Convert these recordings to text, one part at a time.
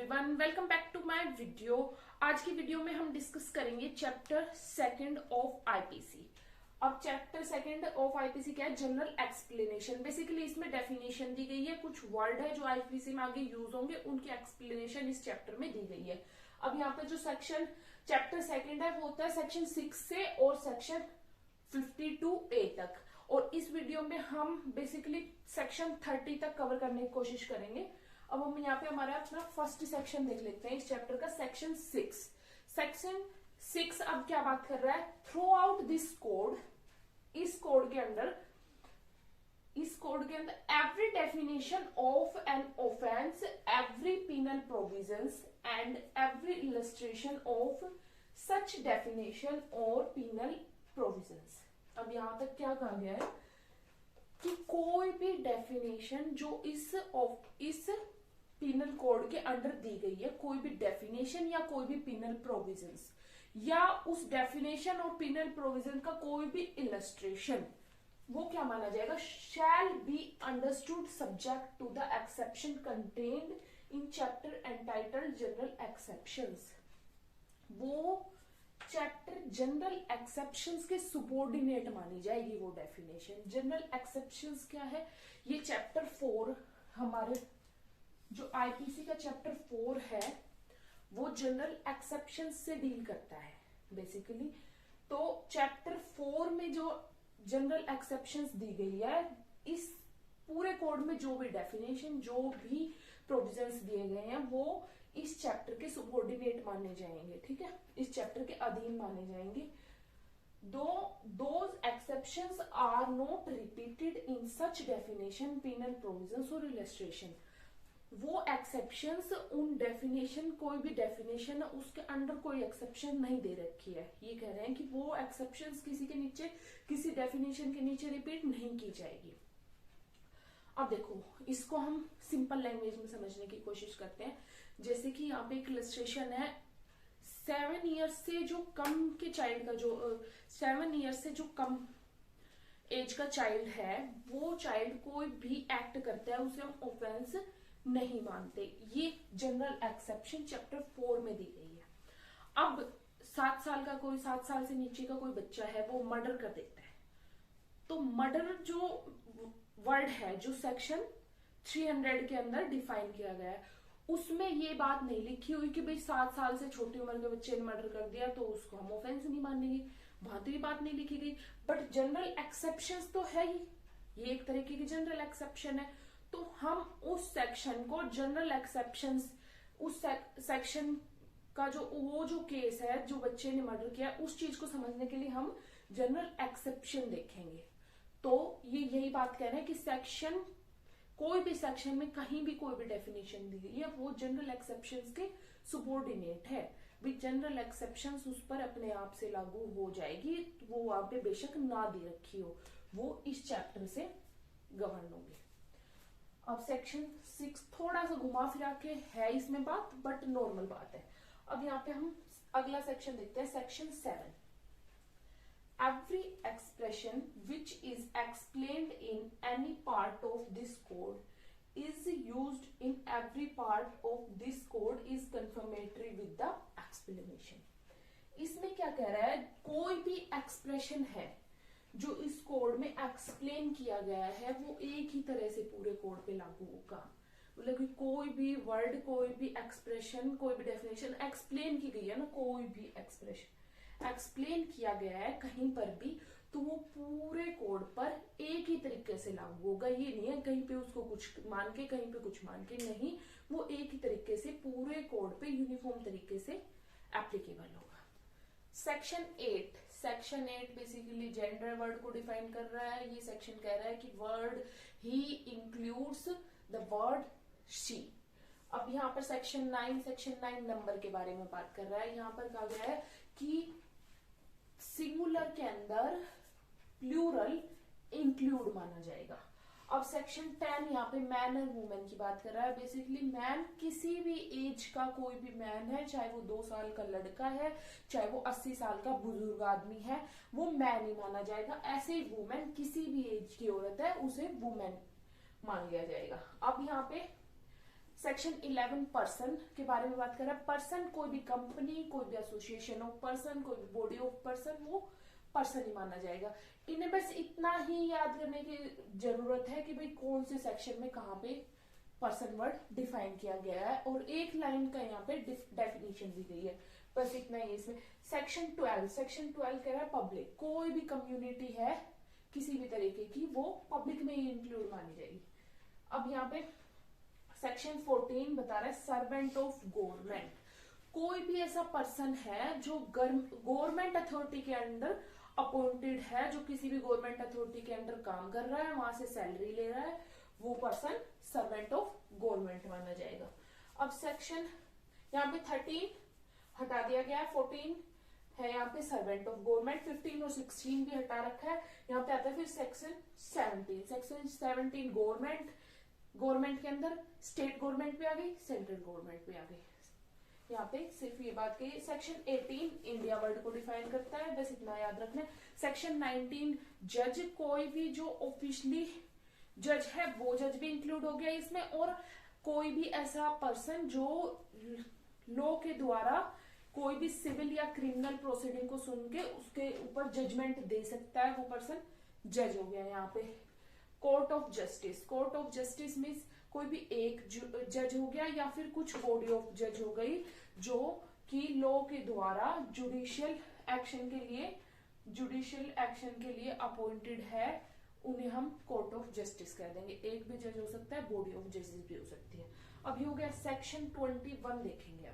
Everyone, welcome back to my video. आज की video में हम डिस्कस करेंगे चैप्टर सेकंड ऑफ आईपीसी। अब चैप्टर सेकंड ऑफ आईपीसी क्या है? General explanation. बेसिकली इसमें डेफिनेशन दी गई है, कुछ वर्ड है जो आईपीसी में आगे यूज होंगे, उनकी एक्सप्लेनेशन इस चैप्टर में दी गई है। अब यहाँ पे जो सेक्शन चैप्टर सेकंड है वो होता है सेक्शन 6 से और सेक्शन 52A तक, और इस वीडियो में हम बेसिकली सेक्शन 30 तक कवर करने की कोशिश करेंगे। अब हम यहाँ पे हमारा अपना फर्स्ट सेक्शन देख लेते हैं इस चैप्टर का, सेक्शन 6। सेक्शन 6 अब क्या बात कर रहा है? थ्रू आउट दिस कोड, इस कोड के अंदर every definition of an offence, every penal provisions and every illustration of such definition और पीनल प्रोविजंस। अब यहां तक क्या कहा गया है कि कोई भी डेफिनेशन जो इस पीनल कोड के अंडर दी गई है, कोई भी डेफिनेशन या कोई भी पीनल प्रोविजंस या उस डेफिनेशन और पीनल प्रोविजन का कोई भी इलस्ट्रेशन, वो क्या माना जाएगा? Shall be understood subject to the exception contained in chapter entitled general exceptions. वो चैप्टर जनरल एक्सेप्शंस के सुबॉर्डिनेट मानी जाएगी वो डेफिनेशन। जनरल एक्सेप्शंस क्या है? ये चैप्टर 4, हमारे जो आईपीसी का चैप्टर 4 है वो जनरल एक्सेप्शंस से डील करता है बेसिकली। तो चैप्टर 4 में जो जनरल एक्सेप्शंस दी गई है, इस पूरे कोड में जो भी डेफिनेशन, जो भी प्रोविजंस दिए गए हैं, वो इस चैप्टर के सुबॉर्डिनेट माने जाएंगे। ठीक है, इस चैप्टर के अधीन माने जाएंगे। Those exceptions are not repeated in such definition, penal provisions और इलस्ट्रेशन। वो एक्सेप्शंस, उन डेफिनेशन, कोई भी डेफिनेशन उसके अंडर कोई एक्सेप्शन नहीं दे रखी है। ये कह रहे हैं कि वो एक्सेप्शंस किसी के नीचे, किसी डेफिनेशन के नीचे रिपीट नहीं की जाएगी। अब देखो, इसको हम सिंपल लैंग्वेज में समझने की कोशिश करते हैं। जैसे कि यहाँ पे एक इलस्ट्रेशन है, 7 ईयर्स से जो कम के चाइल्ड का, जो 7 ईयर्स से जो कम एज का चाइल्ड है, वो चाइल्ड कोई भी एक्ट करता है उसे हम ऑफेंस नहीं मानते। ये जनरल एक्सेप्शन चैप्टर 4 में दी गई है। अब 7 साल से नीचे का कोई बच्चा है, वो मर्डर कर देता है, तो मर्डर जो वर्ड है, जो सेक्शन 300 के अंदर डिफाइन किया गया है, उसमें ये बात नहीं लिखी हुई कि भाई 7 साल से छोटी उम्र के बच्चे ने मर्डर कर दिया तो उसको हम ऑफेंस नहीं मानेंगे। वहां तो ये बात नहीं लिखी गई। बट जनरल एक्सेप्शंस तो है ही, ये एक तरीके की जनरल एक्सेप्शन है। तो हम उस सेक्शन को जनरल एक्सेप्शंस, उस सेक्शन का जो केस है, जो बच्चे ने मर्डर किया, उस चीज को समझने के लिए हम जनरल एक्सेप्शन देखेंगे। तो ये यही बात कह रहे हैं कि सेक्शन, कोई भी सेक्शन में कहीं भी कोई भी डेफिनेशन दी गई है, वो जनरल एक्सेप्शंस के सुबॉर्डिनेट है। भी जनरल एक्सेप्शंस उस पर अपने आप से लागू हो जाएगी, वो वहां पे बेशक ना दे रखी हो, वो इस चैप्टर से गवर्न होगी। अब सेक्शन 6 थोड़ा सा घुमा फिरा के है इसमें बात, बट नॉर्मल बात है। अब यहाँ पे हम अगला सेक्शन देखते हैं, section 7। Every expression which is explained in any part of this code is used in every part of this code is confirmatory with the explanation। इसमें क्या कह रहा है? कोई भी एक्सप्रेशन है जो इस कोड में एक्सप्लेन किया गया है, वो एक ही तरह से पूरे कोड पे लागू होगा। मतलब कि कोई भी वर्ड, कोई भी एक्सप्रेशन, कोई भी डेफिनेशन एक्सप्लेन की गई है ना, कोई भी एक्सप्रेशन एक्सप्लेन किया गया है कहीं पर भी, तो वो पूरे कोड पर एक ही तरीके से लागू होगा। ये नहीं है कहीं पे उसको कुछ मान के, कहीं पे कुछ मान के, नहीं, वो एक ही तरीके से पूरे कोड पे यूनिफॉर्म तरीके से एप्लीकेबल होगा। सेक्शन 8 बेसिकली जेंडर वर्ड को डिफाइन कर रहा है। ये सेक्शन कह रहा है कि word he includes the word she. अब यहाँ पर सेक्शन 9 नंबर के बारे में बात कर रहा है। यहाँ पर कहा गया है कि सिंगुलर के अंदर प्लूरल इंक्लूड माना जाएगा। अब सेक्शन 10 यहाँ पे मैन और वुमेन की बात कर रहा है। बेसिकली मैन, किसी भी एज का कोई भी मैन है, चाहे वो 2 साल का लड़का है, चाहे वो 80 साल का बुजुर्ग आदमी है, वो मैन ही माना जाएगा। ऐसे ही वुमेन, किसी भी एज की औरत है, उसे वुमेन मान लिया जाएगा। अब यहाँ पे सेक्शन 11 पर्सन के बारे में बात कर रहा है। पर्सन कोई भी कंपनी, कोई भी एसोसिएशन ऑफ पर्सन, कोई भी बॉडी ऑफ पर्सन, वो पर्सन ही माना जाएगा। इन्हें बस इतना ही याद करने की जरूरत है कि भाई कौन से सेक्शन में कहाँ पे पर्सन वर्ड डिफाइन किया गया है, और एक लाइन का यहाँ पे डेफिनेशन दी गई है, बस इतना ही इसमें। सेक्शन 12 कह रहा है पब्लिक, कोई भी कम्युनिटी है किसी भी तरीके की, वो पब्लिक में ही इंक्लूड मानी जाएगी। अब यहाँ पे सेक्शन 14 बता रहा है सर्वेंट ऑफ गवर्नमेंट, कोई भी ऐसा पर्सन है जो गवर्नमेंट अथॉरिटी के अंडर अपॉइंटेड है, जो किसी भी गवर्नमेंट अथॉरिटी के अंडर काम कर रहा है, वहां से सैलरी ले रहा है, वो पर्सन सर्वेंट ऑफ गवर्नमेंट माना जाएगा। अब सेक्शन यहाँ पे 13 हटा दिया गया है, 14 है यहाँ पे सर्वेंट ऑफ गवर्नमेंट, 15 और 16 भी हटा रखा है। यहाँ पे आता है फिर सेक्शन 17 गवर्नमेंट के अंदर स्टेट गवर्नमेंट भी आ गई, सेंट्रल गवर्नमेंट भी आ गई। यहाँ पे सिर्फ ये बात कही। सेक्शन 18 इंडिया वर्ड को डिफाइन करता है, बस इतना याद रखना है। सेक्शन 19 जज, कोई भी जो ऑफिशियली जज है वो जज भी इंक्लूड हो गया इसमें, और कोई भी ऐसा पर्सन जो लॉ के द्वारा कोई भी सिविल या क्रिमिनल प्रोसीडिंग को सुन के उसके ऊपर जजमेंट दे सकता है, वो पर्सन जज हो गया। यहाँ पे कोर्ट ऑफ जस्टिस मीन्स कोई भी एक जज हो गया या फिर कुछ बॉडी ऑफ जज हो गई जो कि लॉ के द्वारा जुडिशियल एक्शन के लिए अपॉइंटेड है, उन्हें हम कोर्ट ऑफ जस्टिस कह देंगे। एक भी जज हो सकता है, बॉडी ऑफ जस्टिस भी हो सकती है। अब ये हो गया सेक्शन 21 देखेंगे।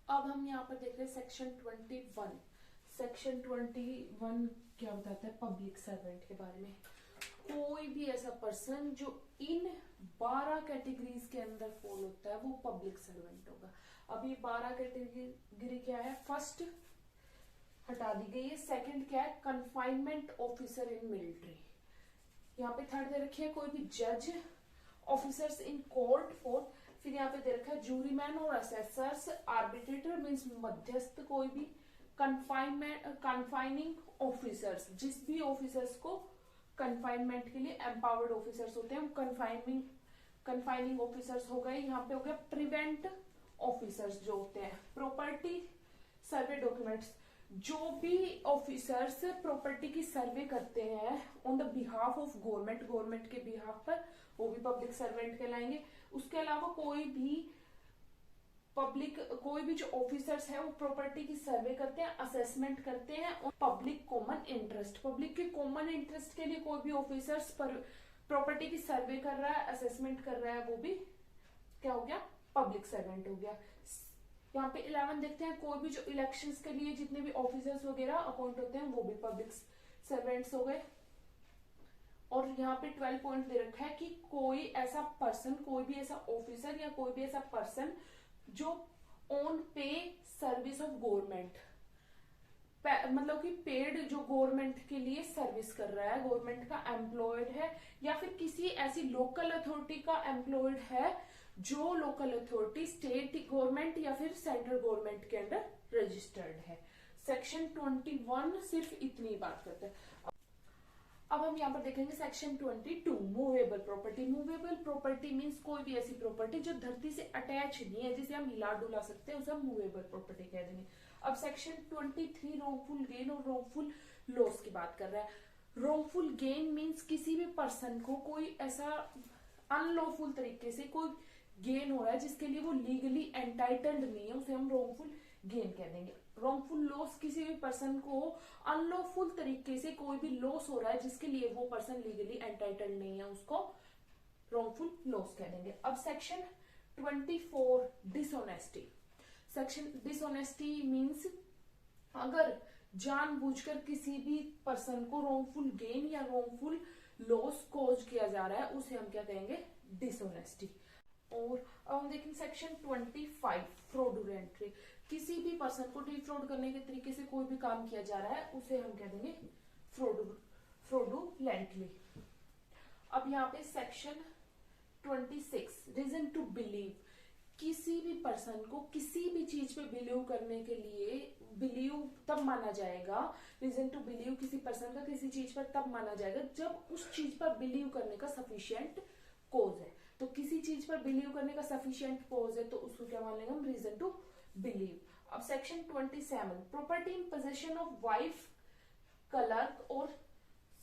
अब हम यहाँ पर देख रहे हैं सेक्शन 21। सेक्शन 21 क्या बताता है पब्लिक सर्वेंट के बारे में। कोई भी ऐसा पर्सन जो इन 12 कैटेगरीज के अंदर फॉल होता है वो पब्लिक सर्वेंट होगा। अब ये 12 कैटेगरी क्या है, फर्स्ट हटा दी गई है, सेकंड क्या है कन्फाइनमेंट ऑफिसर इन मिलिट्री, यहाँ पे थर्ड दे रखी है कोई भी जज, ऑफिसर्स इन कोर्ट फोर्थ, फिर यहाँ पे दे रखा है जूरीमैन और असेसर्स, आर्बिट्रेटर मीन्स मध्यस्थ, कोई भी कन्फाइनिंग ऑफिसर्स, जिस भी ऑफिसर्स को कन्फाइनमेंट के लिए एम्पावर्ड ऑफिसर्स होते हैं, कन्फाइनिंग ऑफिसर्स हो गए। यहाँ पे हो गया प्रिवेंट ऑफिसर्स जो होते हैं, प्रॉपर्टी सर्वे डॉक्यूमेंट्स, जो भी ऑफिसर्स प्रॉपर्टी की सर्वे करते हैं on the behalf of government के बिहाफ पर, वो भी पब्लिक सर्वेंट कहलाएंगे। उसके अलावा कोई भी जो ऑफिसर्स है वो प्रॉपर्टी की सर्वे करते हैं, असेसमेंट करते हैं, और पब्लिक के कॉमन इंटरेस्ट के लिए कोई भी ऑफिसर्स प्रॉपर्टी की सर्वे कर रहा है, असेसमेंट कर रहा है, वो भी क्या हो गया पब्लिक सर्वेंट हो गया। यहाँ पे 11 देखते हैं, कोई भी जो इलेक्शंस के लिए जितने भी ऑफिसर्स वगैरह अपॉइंट होते हैं वो भी पब्लिक सर्वेंट्स हो गए। और यहाँ पे 12 पॉइंट दे रखा है कि कोई ऐसा पर्सन, कोई भी ऐसा ऑफिसर या कोई भी ऐसा पर्सन जो ऑन पे सर्विस ऑफ गवर्नमेंट, मतलब कि पेड जो गवर्नमेंट के लिए सर्विस कर रहा है, गवर्नमेंट का एम्प्लॉयड है, या फिर किसी ऐसी लोकल अथॉरिटी का एम्प्लॉयड है जो लोकल अथॉरिटी स्टेट गवर्नमेंट या फिर सेंट्रल गवर्नमेंट के अंडर रजिस्टर्ड है। सेक्शन 21 सिर्फ इतनी बात करते हैं। अब हम यहाँ पर देखेंगे सेक्शन 22 मूवेबल प्रॉपर्टी मीन्स कोई भी ऐसी प्रॉपर्टी जो धरती से अटैच नहीं है, जिसे हम हिला डुला सकते हैं, उसे हम मूवेबल प्रॉपर्टी कह देंगे। अब सेक्शन 23 रॉन्गफुल गेन और रॉन्गफुल लॉस की बात कर रहा है। रॉन्गफुल गेन मीन्स किसी भी पर्सन को कोई ऐसा अनलॉफुल तरीके से कोई गेन हो रहा है जिसके लिए वो लीगली एंटाइटल्ड नहीं है, उसे हम रॉन्गफुल गेन कह देंगे। रॉन्गफुल लॉस, किसी भी पर्सन को अनलॉफुल तरीके से कोई भी लॉस हो रहा है जिसके लिए वो पर्सन लीगली एंटाइटल्ड नहीं है, उसको रॉन्गफुल लॉस कह देंगे। अब section 24 dishonesty. Section dishonesty means अगर जानबूझकर किसी भी पर्सन को रॉन्गफुल गेन या रॉन्गफुल लॉस कॉज किया जा रहा है, उसे हम क्या कहेंगे डिसऑनेस्टी। और अब हम देखेंगे सेक्शन 25 फ्रॉडुलेंटली, किसी भी पर्सन को डिफ्रॉड करने के तरीके से कोई भी काम किया जा रहा है, उसे हम कह देंगे फ्रॉडुलेंटली। अब यहाँ पे सेक्शन 26 रीजन टू बिलीव, किसी भी पर्सन को किसी भी चीज पे बिलीव करने के लिए, बिलीव तब माना जाएगा, रीजन टू बिलीव किसी पर्सन का किसी चीज पर तब माना जाएगा जब उस चीज पर बिलीव करने का सफिशिएंट कोज है। तो किसी चीज पर बिलीव करने का सफिशिएंट कॉज है तो उसको क्या मान लेंगे हम, रीजन टू बिलीव। अब section 27, property in possession of wife, clerk और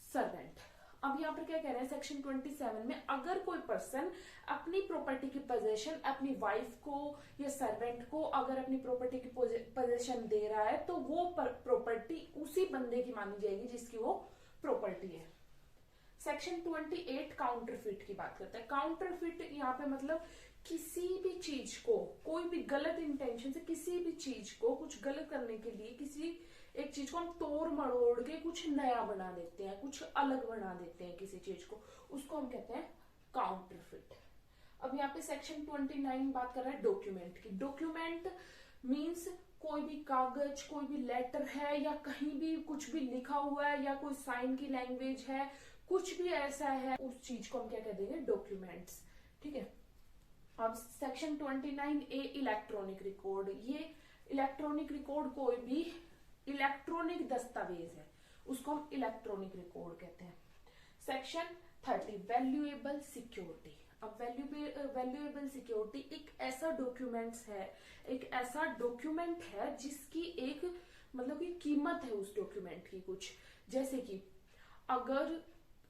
सर्वेंट। अब यहाँ पर क्या कह रहे हैं सेक्शन 27 में, अगर कोई पर्सन अपनी प्रॉपर्टी की पोजेशन अपनी वाइफ को या सर्वेंट को अगर अपनी प्रॉपर्टी की पोजेशन दे रहा है तो वो प्रॉपर्टी उसी बंदे की मानी जाएगी जिसकी वो प्रॉपर्टी है। सेक्शन 28 काउंटरफिट की बात करता है। काउंटरफिट यहाँ पे मतलब किसी भी चीज को, कोई भी गलत इंटेंशन से किसी भी चीज को कुछ गलत करने के लिए किसी एक चीज को हम तोड़ मरोड़ के कुछ नया बना देते हैं, कुछ अलग बना देते हैं किसी चीज को, उसको हम कहते हैं काउंटरफिट। अब यहाँ पे सेक्शन 29 बात कर रहा है डॉक्यूमेंट की। डॉक्यूमेंट मीन्स कोई भी कागज, कोई भी लेटर है या कहीं भी कुछ भी लिखा हुआ है या कोई साइन की लैंग्वेज है, कुछ भी ऐसा है, उस चीज को हम क्या कह देंगे, डॉक्यूमेंट्स। ठीक है। अब सेक्शन 29A इलेक्ट्रॉनिक रिकॉर्ड। ये इलेक्ट्रॉनिक रिकॉर्ड कोई भी इलेक्ट्रॉनिक दस्तावेज है उसको हम इलेक्ट्रॉनिक रिकॉर्ड कहते हैं। Section 30 valuable security. अब वैल्यूएबल सिक्योरिटी एक ऐसा डॉक्यूमेंट्स है, एक ऐसा डॉक्यूमेंट है जिसकी एक मतलब की कीमत है उस डॉक्यूमेंट की कुछ। जैसे कि अगर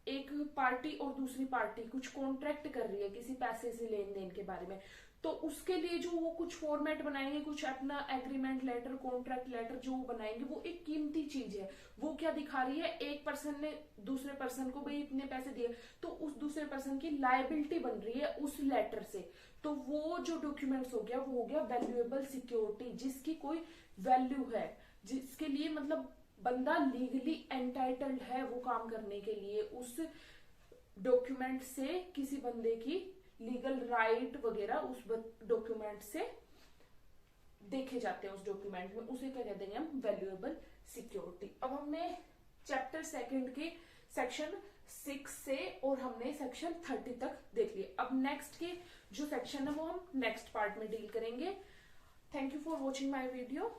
एक पार्टी और दूसरी पार्टी कुछ कॉन्ट्रैक्ट कर रही है किसी पैसे से लेन देन के बारे में, तो उसके लिए जो वो कुछ फॉर्मेट बनाएंगे, कुछ अपना एग्रीमेंट लेटर, कॉन्ट्रैक्ट लेटर जो बनाएंगे, वो एक कीमती चीज है। वो क्या दिखा रही है, एक पर्सन ने दूसरे पर्सन को भाई इतने पैसे दिए, तो उस दूसरे पर्सन की लायबिलिटी बन रही है उस लेटर से। तो वो जो डॉक्यूमेंट्स हो गया वो हो गया वैल्यूएबल सिक्योरिटी, जिसकी कोई वैल्यू है, जिसके लिए मतलब बंदा लीगली एंटाइटल्ड है वो काम करने के लिए। उस डॉक्यूमेंट से किसी बंदे की लीगल राइट वगैरह उस डॉक्यूमेंट से देखे जाते हैं, उस डॉक्यूमेंट में, उसे क्या कह देंगे हम, वैल्यूएबल सिक्योरिटी। अब हमने चैप्टर 2 के सेक्शन 6 से और हमने सेक्शन 30 तक देख लिया। अब नेक्स्ट के जो सेक्शन है वो हम नेक्स्ट पार्ट में डील करेंगे। Thank you for watching my video.